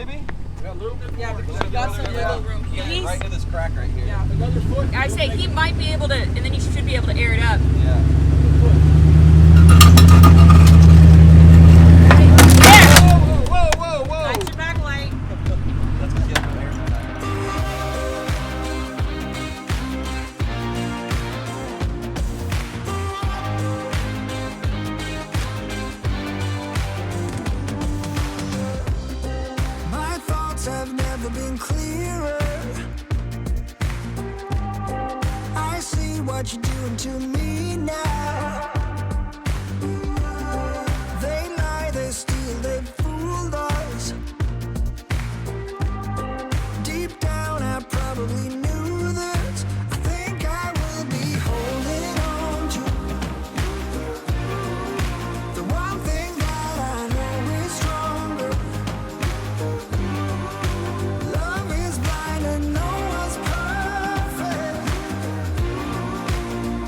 maybe? Yeah, a little bit more. Yeah, because you got some wiggle room here. Yeah, right into this crack right here. Yeah. Another foot. I say he might be able to, and then he should be able to air it up. Yeah. There! Whoa! That's your back light. That's what you have to air. My thoughts have never been clearer. I see what you're doing to me now. They lie, they steal, they fooled us. Deep down, I probably knew this. I think I will be holding on to the one thing that I know is stronger. Love is blind and no one's perfect.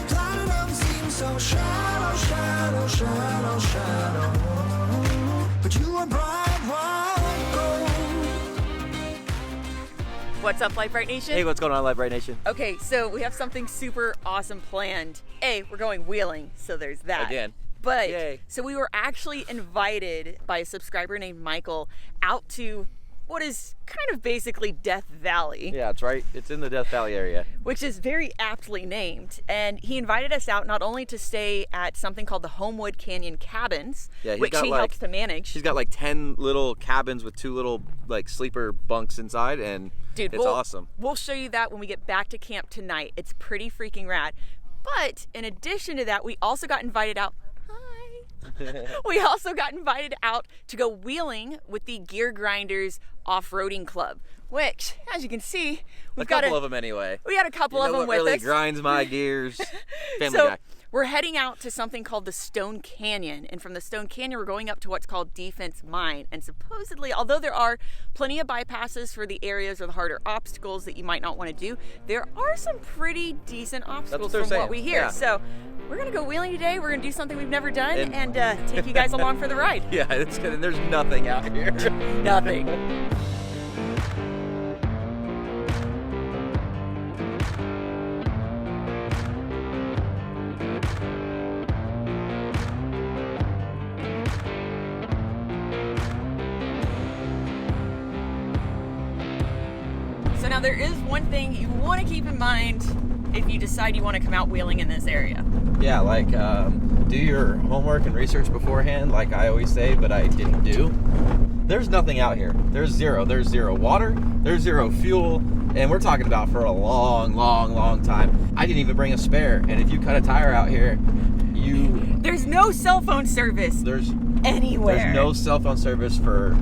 Platinum seems so shallow, shallow, shallow, shallow. But you are bright white gold. What's up, Lite Brite Nation? Hey, what's going on, Lite Brite Nation? Okay, so we have something super awesome planned. We're going wheeling, so there's that. Again. But, Yay. so we were actually invited by a subscriber named Michael out to what is kind of basically Death Valley, Yeah, it's right. It's in the Death Valley area. which is very aptly named. And he invited us out not only to stay at something called the Homewood Canyon Cabins, Yeah, he's which got he like- helps to manage. She's got like 10 little cabins with 2 little like sleeper bunks inside, and Dude, it's awesome. We'll show you that when we get back to camp tonight. It's pretty freaking rad. But in addition to that, we also got invited out. Hi. We also got invited out to go wheeling with the Gear Grinders Off-Roading Club, which, as you can see, A couple of them anyway. We got a couple You know of them what with really us. grinds my gears? Family So Guy. we're heading out to something called the Stone Canyon, and from the Stone Canyon we're going up to what's called Defense Mine. And supposedly, although there are plenty of bypasses for the areas or the harder obstacles that you might not want to do, there are some pretty decent obstacles they're from saying, what we hear. yeah. So we're gonna go wheeling today. We're gonna do something we've never done And- and take you guys along for the ride. Yeah, it's good. And there's nothing out here. Nothing. So now there is one thing you want to keep in mind if you decide you want to come out wheeling in this area. Yeah, like do your homework and research beforehand, like I always say, but I didn't do. There's nothing out here. There's zero. There's zero water. There's zero fuel. And we're talking about for a long, long, long time. I didn't even bring a spare. And if you cut a tire out here, There's no cell phone service there's anywhere. no cell phone service for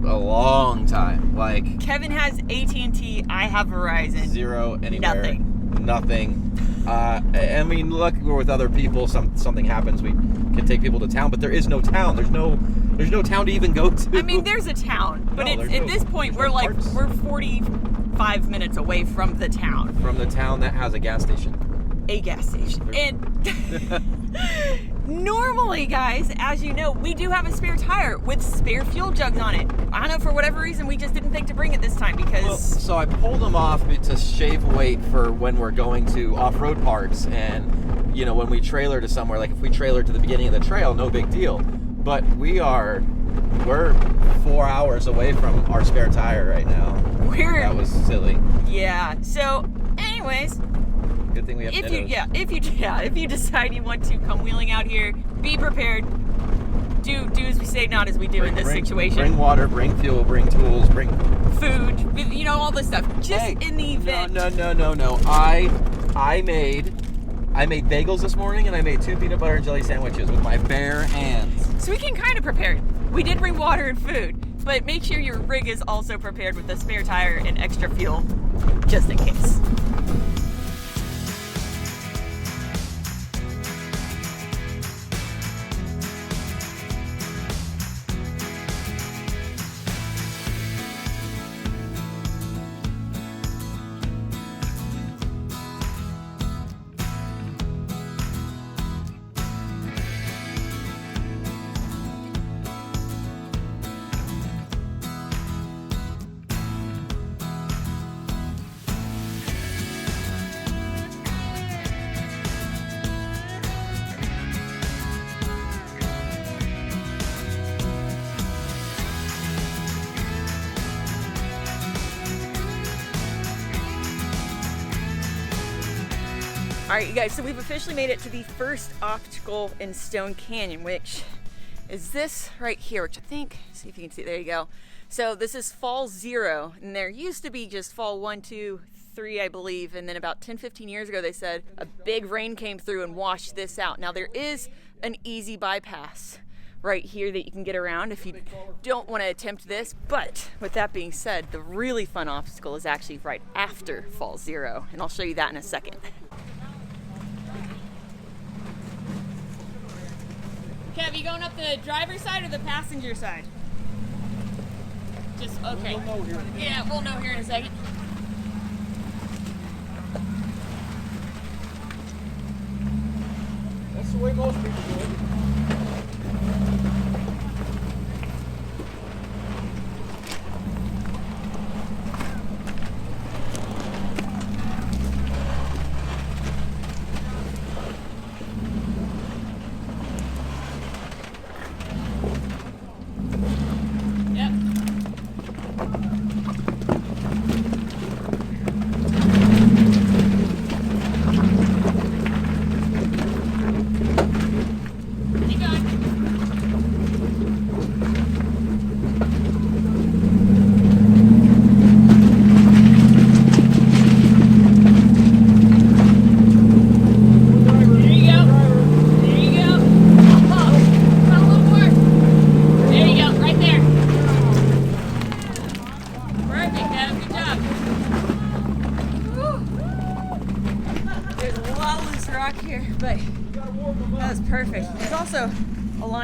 a long time. Like Kevin has AT&T, I have Verizon. zero anywhere. Nothing. I mean, look, we're with other people. Something happens, we can take people to town, but there is no town. There's no town to even go to. I mean, there's a town, but No, it's, there's at no- this point there's we're no parks. we're 45 minutes away from the town, From the town that has a gas station. a gas station. And normally, guys, as you know, we do have a spare tire with spare fuel jugs on it. I don't know, for whatever reason, we just didn't think to bring it this time because Well, so I pulled them off to shave weight for when we're going to off-road parts, and you know, when we trailer to somewhere, like if we trailer to the beginning of the trail, no big deal. But we're 4 hours away from our spare tire right now. That was silly. yeah. So, anyways, Good thing we have if you decide you want to come wheeling out here, be prepared. Do as we say, not as we do in this situation. Bring water, bring fuel, bring tools, bring Food, you know, all this stuff. Just in the event. No. I made bagels this morning, and I made 2 peanut butter and jelly sandwiches with my bare hands. So we can kind of prepare. We did bring water and food, but make sure your rig is also prepared with a spare tire and extra fuel, just in case. All right, you guys, so we've officially made it to the first obstacle in Stone Canyon, which is this right here, which I think, see if you can see, there you go. So this is Fall 0, and there used to be just Fall 1, 2, 3, I believe, and then about 10, 15 years ago, they said a big rain came through and washed this out. Now there is an easy bypass right here that you can get around if you don't want to attempt this, but with that being said, the really fun obstacle is actually right after Fall 0, and I'll show you that in a second. Kev, you going up the driver's side or the passenger side? Just, okay. We'll know here. Yeah, we'll know here in a second. That's the way most people do it.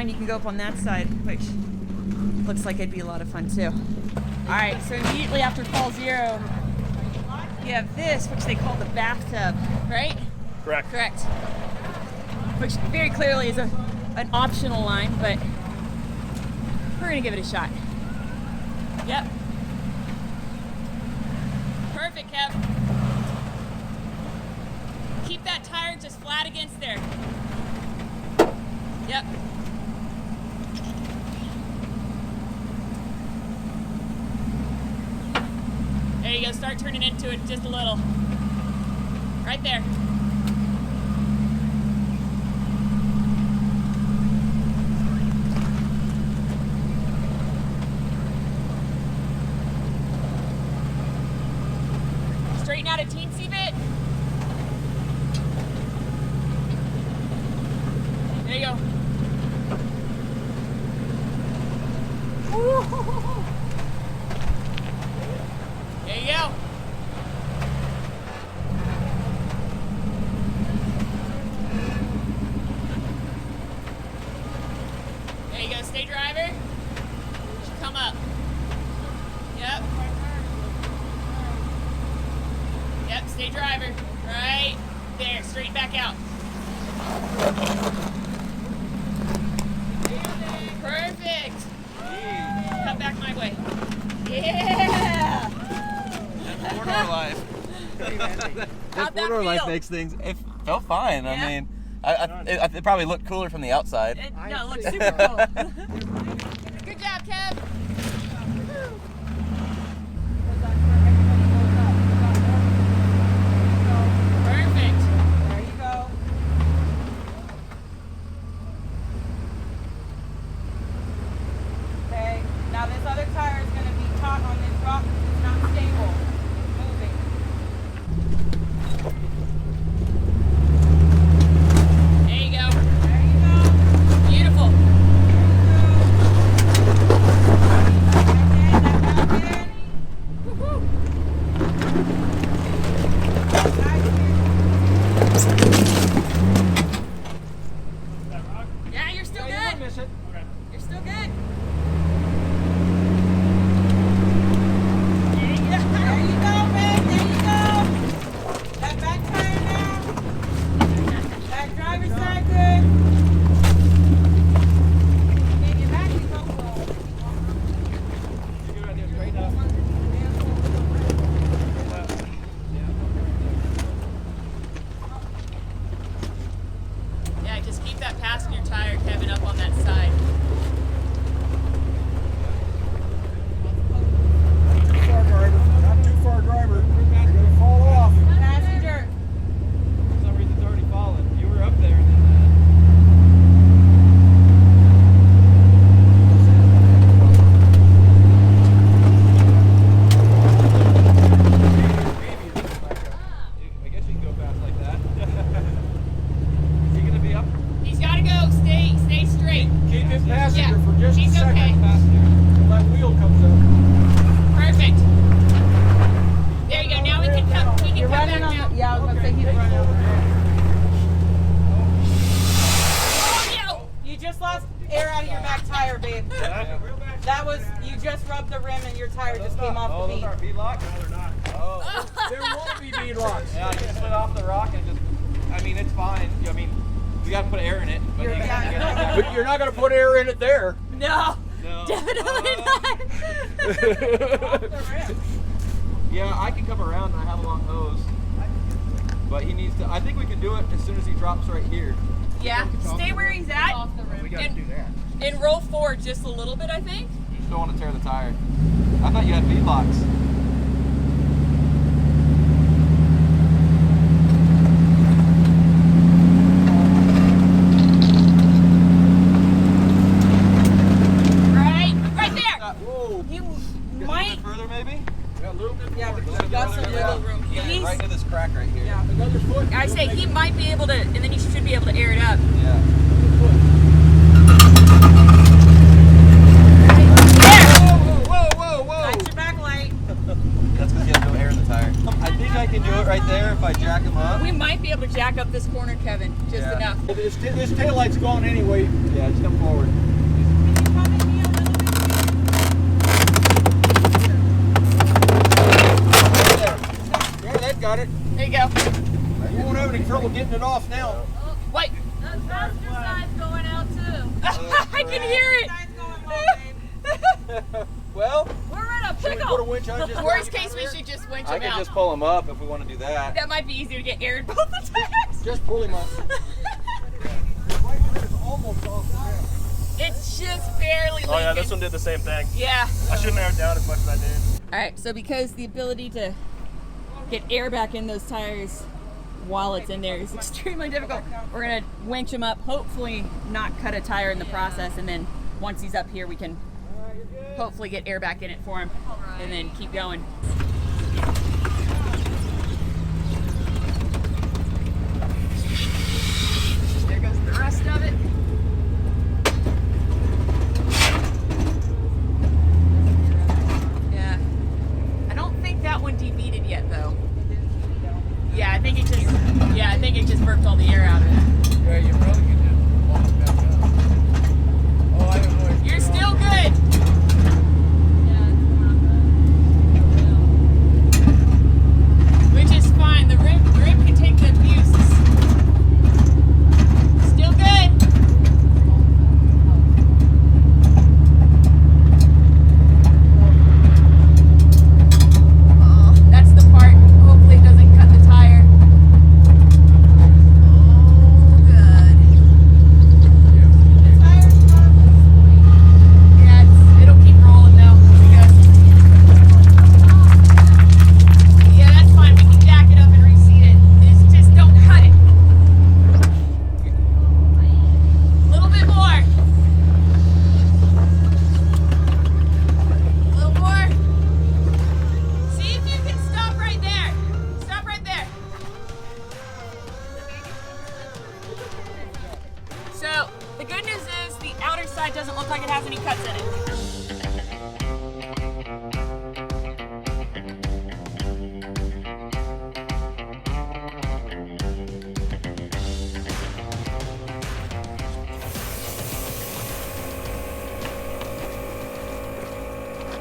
You can go up on that side, which looks like it'd be a lot of fun too. All right, so immediately after Fall 0, you have this, which they call the bathtub, right? Correct. Correct. Which very clearly is an optional line, but we're gonna give it a shot. Yep. Perfect, Kev. Keep that tire just flat against there. Yep. There you go, start turning into it just a little. Right there. Straighten out a teensy bit. There you go. There you go. There you go. Stay driver. Should come up. Yep. Yep. Stay driver. Right there. Straighten back out. Perfect. Come back my way. Yeah. Four-door life. How'd that Four-door life feel? makes things. It felt fine. Yeah. I mean, it probably looked cooler from the outside. No, it looks super cool. Good job, Kev. Perfect. There you go. Okay, now this other tire is going to be caught on this rock because it's not stable. It's moving. There you go. There you go. Beautiful. There you go. That was, you just rubbed the rim and your tire just came off the bead. Those aren't beadlocks? No, they're not. Oh. There won't be beadlocks. Yeah, I just slid off the rock and just, I mean, it's fine. I mean, you gotta put air in it. But But you're not going to put air in it there. No, No. definitely not. Yeah, I can come around and I have a long hose. But he needs to, I think we can do it as soon as he drops right here. Yeah, stay where he's at We got to do that. and roll forward just a little bit, I think. You just don't want to tear the tire. I thought you had beadlocks. Right there. Whoa. You Just a might. bit further maybe? Yeah, a little bit Yeah, more. because you got some wiggle room here. Yeah, right into this crack right here. Yeah, another foot. I say he might be able to, and then you should be able to air it up. Yeah. Whoa, whoa, whoa! That's your back light. That's because he has no air in the tire. I think I can do it right there if I jack him up. We might be able to jack up this corner, Kevin, just Yeah. enough. This taillight's gone anyway. Yeah, just come forward. Yeah, that got it. There you go. You won't have any trouble getting it off now. Wait. The passenger side's going out too. I can hear it. Well, We're in a Put a pickle. winch on just Worst case, we should just winch I him can out. just pull him up if we want to do that. That might be easier to get aired both the times. Just pull him up. Right when it's almost off the ground. It's just barely leaking. Oh yeah, this one did the same thing. Yeah. I shouldn't have it down as much as I did. All right, so because the ability to get air back in those tires while it's in there is extremely difficult, we're gonna winch him up, hopefully not cut a tire in the process, and then once he's up here, we can hopefully get air back in it for him, and then keep going. There goes the rest of it. Yeah. I don't think that one debeaded yet, though. Yeah, I think it just burped all the air out of it. Yeah, you probably can just walk back up. Oh, I don't know. You're still good. Which is fine. The rim can take the abuses. Still good. Oh, that's the part. Hopefully it doesn't cut the tire. Oh, good. Yeah, it'll keep rolling though. Yeah, that's fine. We can jack it up and reseat it. It's just don't cut it. A little bit more. A little more. See if you can stop right there. Stop right there. So, the good news is the outer side doesn't look like it has any cuts in it.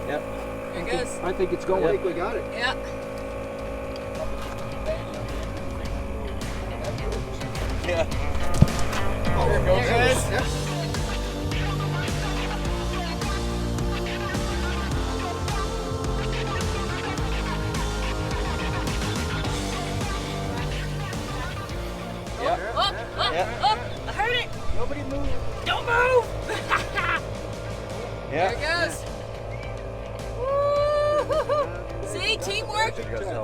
Yep. There it goes. I think it's going. Yep. I think we got it. Yep. Yeah. There it goes. There it is. Yep. Yep. Up, up, Yeah. up. I heard it. Nobody move. Don't move. There it Yeah. goes. Woo. See, teamwork.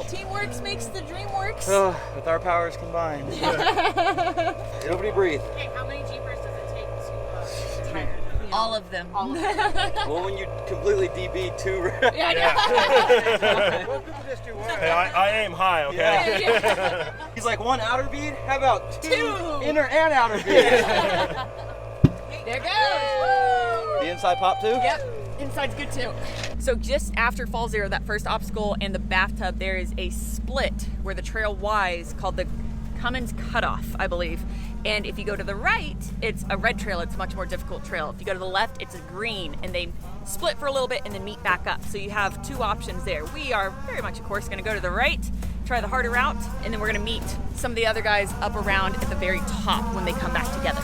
Teamwork makes the dream works. With our powers combined. Nobody breathe. Okay, how many Jeepers does it take to tire? All of them. Well, when you completely DB two. Yeah, I know. Well, people just do one. Hey, I aim high, okay? Yeah. Yeah. He's like, one outer bead? How about two Two. inner and outer bead? There it goes. The inside pop too? Yep, inside's good too. So just after Fall Zero, that first obstacle and the bathtub, there is a split where the trail Y's called the Cummins Cutoff, I believe. And if you go to the right, it's a red trail. It's a much more difficult trail. If you go to the left, it's a green. And they split for a little bit, and then meet back up. So you have two options there. We are very much, of course, going to go to the right, try the harder route, and then we're going to meet some of the other guys up around at the very top when they come back together.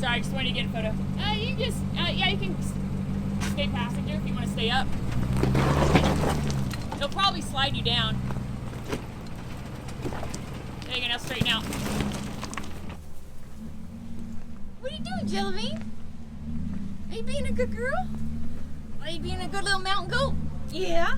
I just wanted to get a photo. You can just, yeah, you can stay passenger if you want to stay up. It'll probably slide you down. There you go, now straighten out. What are you doing, Jellybean? Are you being a good girl? Are you being a good little mountain goat? Yeah.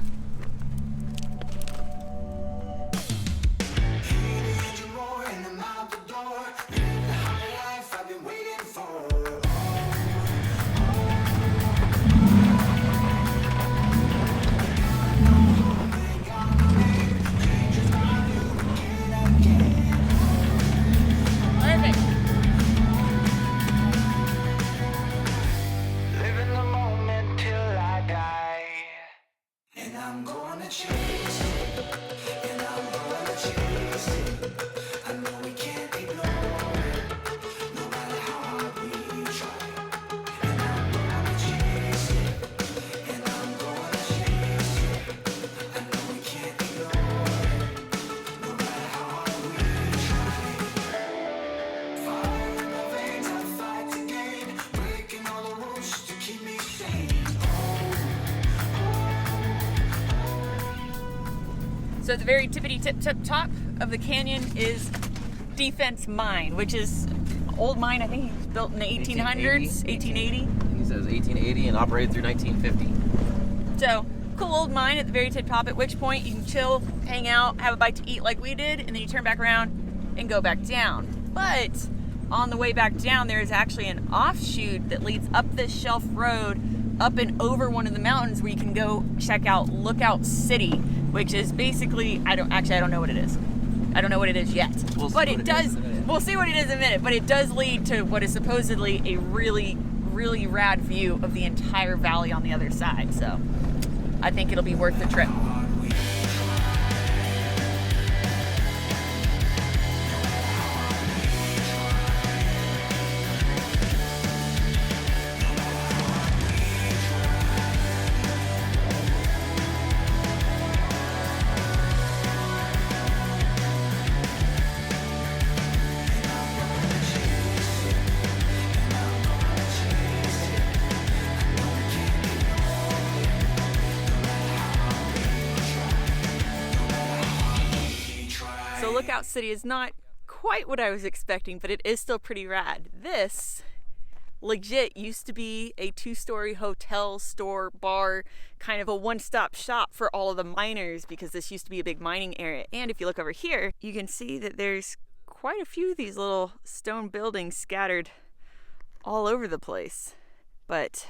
So at the very tippity tip top of the canyon is Defense Mine, which is an old mine. I think it was built in the 1800s, 1880. He says 1880 and operated through 1950. So cool old mine at the very tip top, at which point you can chill, hang out, have a bite to eat like we did, and then you turn back around and go back down. But on the way back down, there is actually an offshoot that leads up this shelf road, up and over one of the mountains, where you can go check out Lookout City, which is basically, I don't know what it is. I don't know what it is yet. We'll see what it is in a minute, but it does lead to what is supposedly a really, really rad view of the entire valley on the other side. So I think it'll be worth the trip. Lookout City is not quite what I was expecting, but it is still pretty rad. This legit used to be a 2-story hotel, store, bar, kind of a one-stop shop for all of the miners, because this used to be a big mining area. And if you look over here, you can see that there's quite a few of these little stone buildings scattered all over the place. But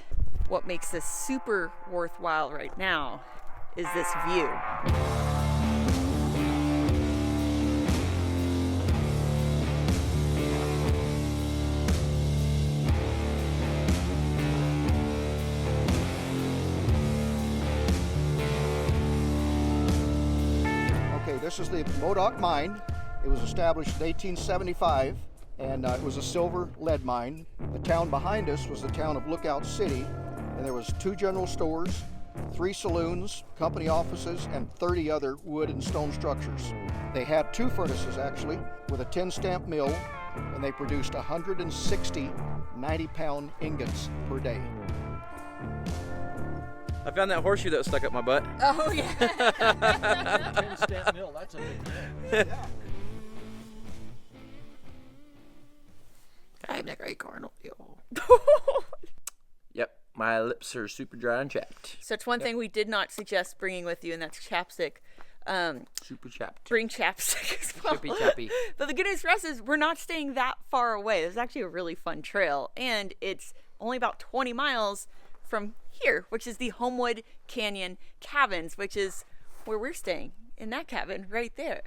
what makes this super worthwhile right now is this view. This is the Modoc Mine. It was established in 1875. and it was a silver lead mine. The town behind us was the town of Lookout City, and there was 2 general stores, 3 saloons, company offices, and 30 other wood and stone structures. They had 2 furnaces actually, with a 10-stamp mill, and they produced 160 90-pound ingots per day. I found that horseshoe that was stuck up my butt. Oh yeah. 10-stamp mill, that's a big deal. I'm the great Cardinal. Yep, my lips are super dry and chapped. So it's one thing we did not suggest bringing with you, and that's chapstick. Super chapped. Bring chapstick as well. Chippy chappy. But the good news for us is we're not staying that far away. It's actually a really fun trail, and it's only about 20 miles from here, which is the Homewood Canyon Cabins, which is where we're staying, in that cabin right there.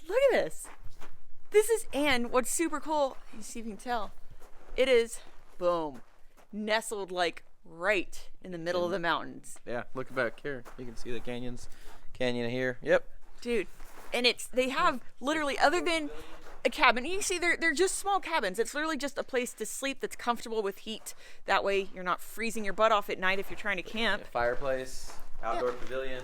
Look at this. This is, and what's super cool, you see if you can tell, it is, boom, nestled like right in the middle of the mountains. Yeah, look back here. You can see the canyon here. Yep. Dude, and they have literally, other than a cabin, you see they're just small cabins. It's literally just a place to sleep that's comfortable with heat. That way you're not freezing your butt off at night if you're trying to camp. Fireplace, outdoor pavilion.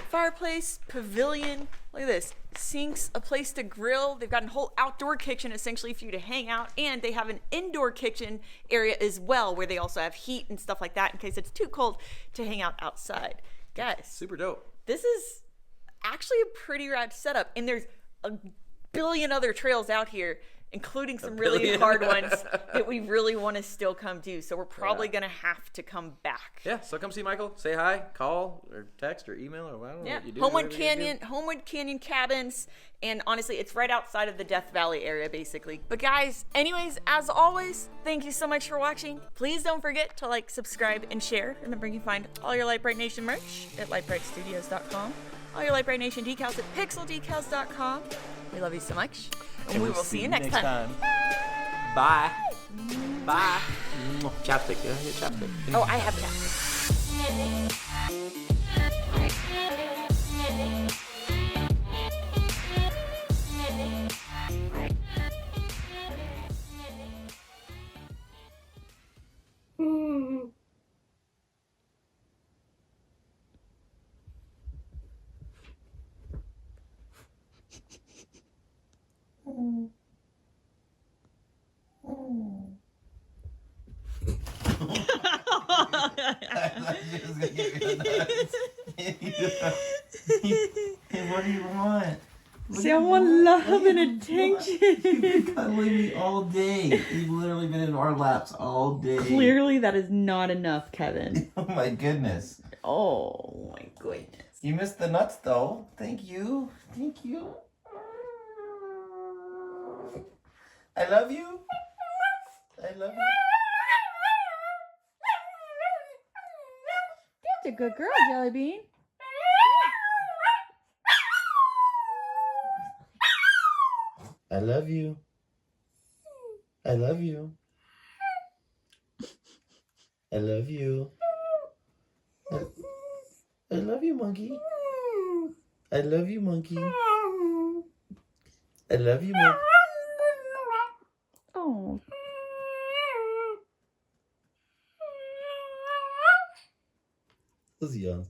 Fireplace, pavilion, look at this, sinks, a place to grill. They've got a whole outdoor kitchen essentially for you to hang out, and they have an indoor kitchen area as well where they also have heat and stuff like that in case it's too cold to hang out outside. Guys, Super dope. this is actually a pretty rad setup, and there's a billion other trails out here, including some really billion. hard ones that we really want to still come do. So we're probably gonna have to come back. Yeah, so come see Michael. Say hi, call, or text, or email, or I don't know Yeah, what you do. Homewood whatever you Canyon, Homewood Canyon Cabins, and honestly, it's right outside of the Death Valley area, basically. But guys, anyways, as always, thank you so much for watching. Please don't forget to like, subscribe, and share. Remember, you can find all your Lite Brite Nation merch at LiteBriteStudios.com. All your Lite Brite Nation decals at PixelDecals.com. We love you so much, and we will see you next time. Bye. Bye. Chapstick. Yeah, chapstick. Oh, I have that. What do you want? Someone love and attention. You've been cuddling me all day. You've literally been in our laps all day. Clearly, that is not enough, Kevin. Oh my goodness. Oh my goodness. You missed the nuts though. Thank you. Thank you. I love you. I love you. That's a good girl, Jelly Bean. I love you. I love you. I love you. I love you, monkey. I love you, monkey. I love you, monkey. Oh. Those yawns.